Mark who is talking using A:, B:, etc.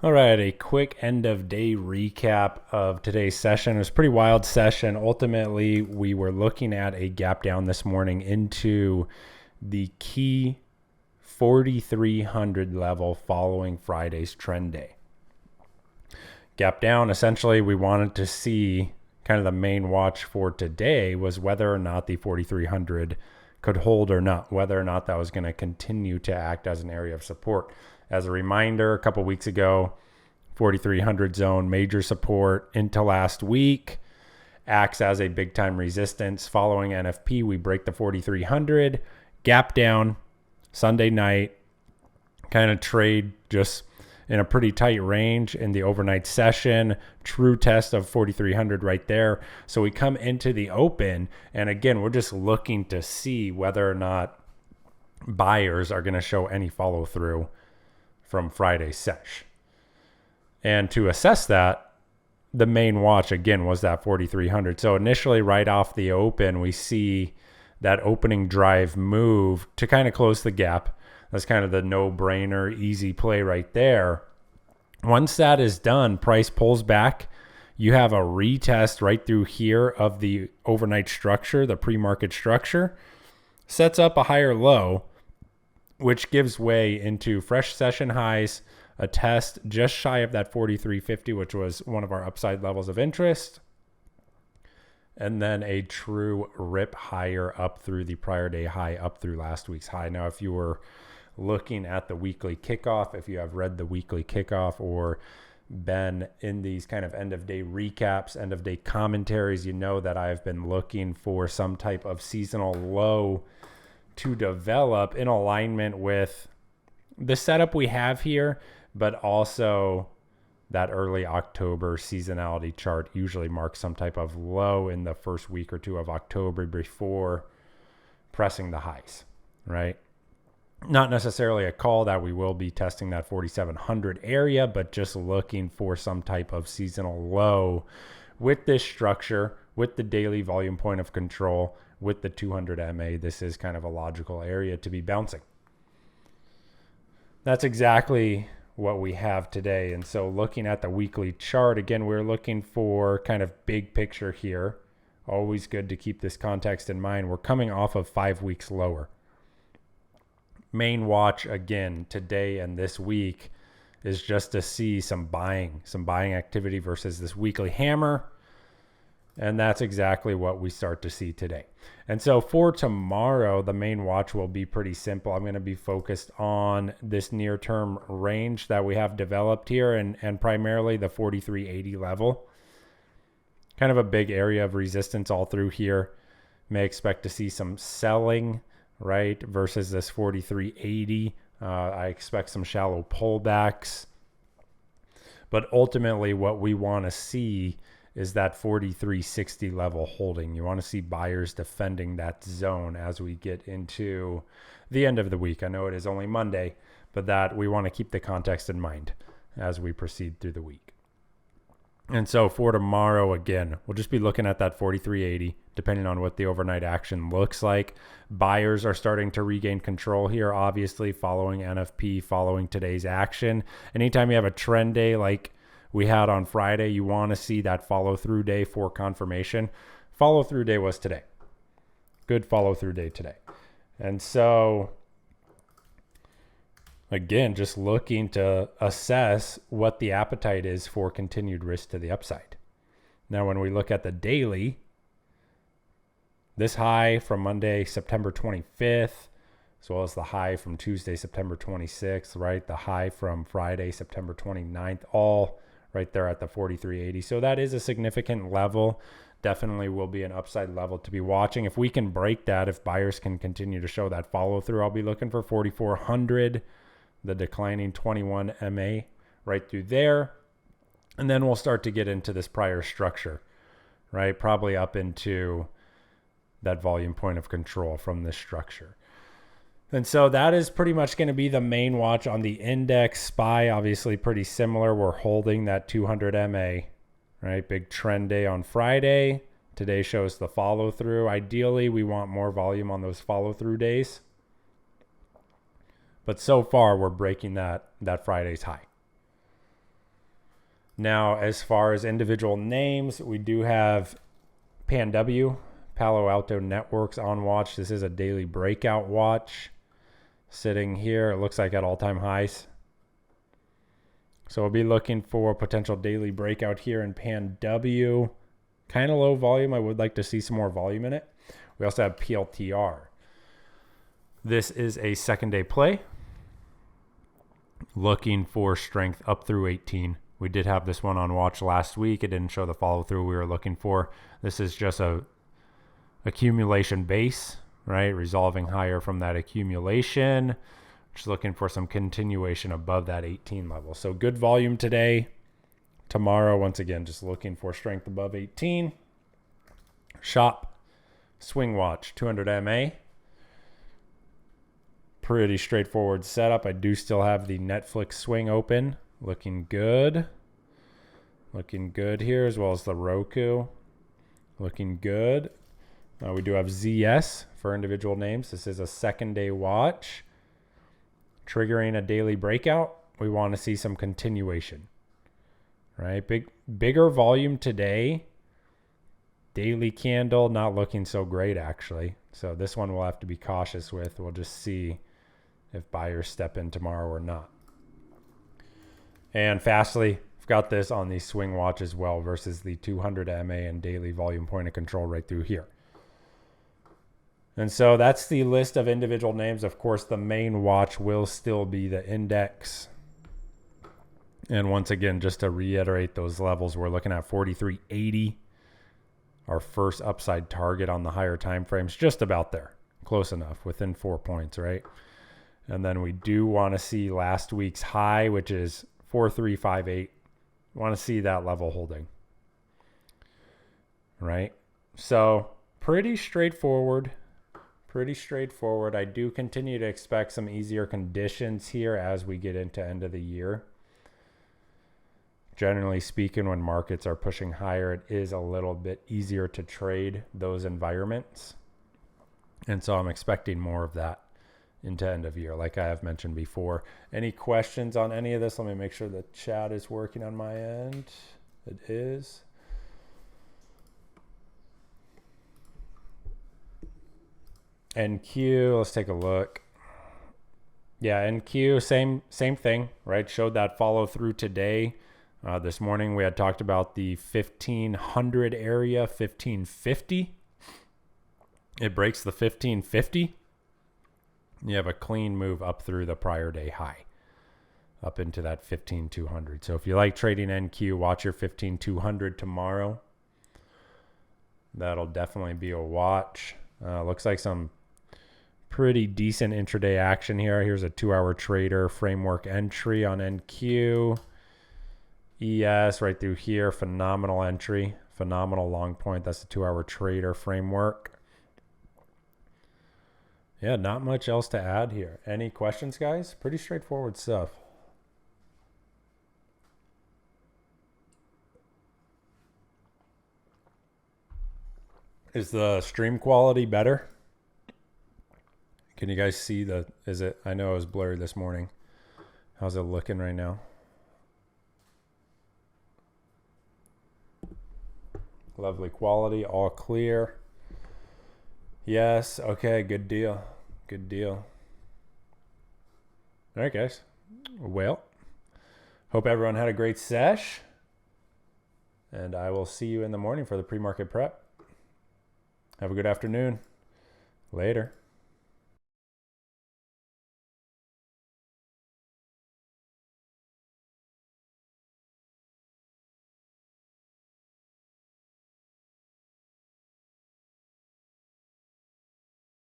A: All right, a quick end of day recap of today's session. It was a pretty wild session. Ultimately, we were looking at a gap down this morning into the key 4,300 level following Friday's trend day. Gap down, essentially, we wanted to see kind of the main watch for today was whether or not the 4,300 could hold or not, whether or not that was going to continue to act as an area of support. As a reminder, a couple weeks ago, 4,300 zone, major support into last week, acts as a big time resistance. Following NFP, we break the 4,300, gap down Sunday night, kind of trade just in a pretty tight range in the overnight session, true test of 4,300 right there. So we come into the open, and again, we're just looking to see whether or not buyers are going to show any follow through from Friday's sesh. And to assess that, the main watch again was that 4,300. So initially right off the open, we see that opening drive move to kind of close the gap. That's kind of the no-brainer, easy play right there. Once that is done, price pulls back. You have a retest right through here of the overnight structure, the pre-market structure, sets up a higher low, which gives way into fresh session highs, a test just shy of that 4,350, which was one of our upside levels of interest, and then a true rip higher up through the prior day high, up through last week's high. Now, if you were looking at the weekly kickoff, if you have read the weekly kickoff or been in these kind of end of day recaps, end of day commentaries, you know that I've been looking for some type of seasonal low to develop in alignment with the setup we have here, but also that early October seasonality chart usually marks some type of low in the first week or two of October before pressing the highs, right? Not necessarily a call that we will be testing that 4,700 area, but just looking for some type of seasonal low with this structure, with the daily volume point of control, with the 200 MA. This is kind of a logical area to be bouncing. That's exactly what we have today. And so looking at the weekly chart, again, we're looking for kind of big picture here. Always good to keep this context in mind. We're coming off of 5 weeks lower. Main watch again today and this week is just to see some buying activity versus this weekly hammer. And that's exactly what we start to see today. And so for tomorrow, the main watch will be pretty simple. I'm going to be focused on this near-term range that we have developed here and primarily the 4,380 level. Kind of a big area of resistance all through here. May expect to see some selling, right, versus this 4,380. I expect some shallow pullbacks. But ultimately, what we want to see is that 4,360 level holding. You want to see buyers defending that zone as we get into the end of the week. I know it is only Monday, but that we want to keep the context in mind as we proceed through the week. And so for tomorrow, again, we'll just be looking at that 4,380, depending on what the overnight action looks like. Buyers are starting to regain control here, obviously, following NFP, following today's action. Anytime you have a trend day like we had on Friday, you want to see that follow-through day for confirmation. Follow-through day was today. Good follow-through day today. And so, again, just looking to assess what the appetite is for continued risk to the upside. Now, when we look at the daily, this high from Monday, September 25th, as well as the high from Tuesday, September 26th, right? The high from Friday, September 29th, all right there at the 4,380. So that is a significant level. Definitely will be an upside level to be watching. If we can break that, if buyers can continue to show that follow through, I'll be looking for 4,400, the declining 21 MA right through there. And then we'll start to get into this prior structure, right? Probably up into that volume point of control from this structure. And so that is pretty much going to be the main watch on the index. SPY, obviously pretty similar. We're holding that 200 MA, right? Big trend day on Friday. Today shows the follow through. Ideally, we want more volume on those follow through days. But so far, we're breaking that Friday's high. Now, as far as individual names, we do have PANW, Palo Alto Networks on watch. This is a daily breakout watch sitting here. It looks like at all-time highs. So we'll be looking for potential daily breakout here in PANW. Kind of low volume. I would like to see some more volume in it. We also have PLTR. This is a second day play. Looking for strength up through 18. We did have this one on watch last week. It didn't show the follow through we were looking for. This is just a accumulation base, right? Resolving higher from that accumulation. Just looking for some continuation above that 18 level. So good volume today. Tomorrow, once again, just looking for strength above 18. Shop, swing watch, 200 MA. Pretty straightforward setup. I do still have the Netflix swing open. Looking good. Looking good here, as well as the Roku. Looking good. We do have ZS for individual names. This is a second day watch. Triggering a daily breakout. We want to see some continuation. Right? Bigger volume today. Daily candle not looking so great, actually. So this one we'll have to be cautious with. We'll just see if buyers step in tomorrow or not. And Fastly, I've got this on the swing watch as well versus the 200 MA and daily volume point of control right through here. And so that's the list of individual names. Of course, the main watch will still be the index. And once again, just to reiterate those levels, we're looking at 43.80. Our first upside target on the higher time frames, just about there. Close enough, within 4 points, right? And then we do want to see last week's high, which is 4358. Want to see that level holding. Right? So pretty straightforward. Pretty straightforward. I do continue to expect some easier conditions here as we get into end of the year. Generally speaking, when markets are pushing higher, it is a little bit easier to trade those environments. And so I'm expecting more of that into end of year, like I have mentioned before. Any questions on any of this? Let me make sure the chat is working on my end. It is. NQ, let's take a look. Yeah, NQ, same thing, right? Showed that follow through today. This morning we had talked about the 1500 area, 1550. It breaks the 1550. You have a clean move up through the prior day high, up into that 15200. So if you like trading NQ, watch your 15200 tomorrow. That'll definitely be a watch. Looks like some pretty decent intraday action here. Here's a 2-hour trader framework entry on NQ. ES right through here, phenomenal entry, phenomenal long point. That's the 2-hour trader framework. Yeah, not much else to add here. Any questions, guys? Pretty straightforward stuff. Is the stream quality better? Can you guys see I know it was blurry this morning. How's it looking right now? Lovely quality, all clear. Yes, okay, good deal. Good deal. All right, guys. Well, hope everyone had a great sesh. And I will see you in the morning for the pre-market prep. Have a good afternoon. Later.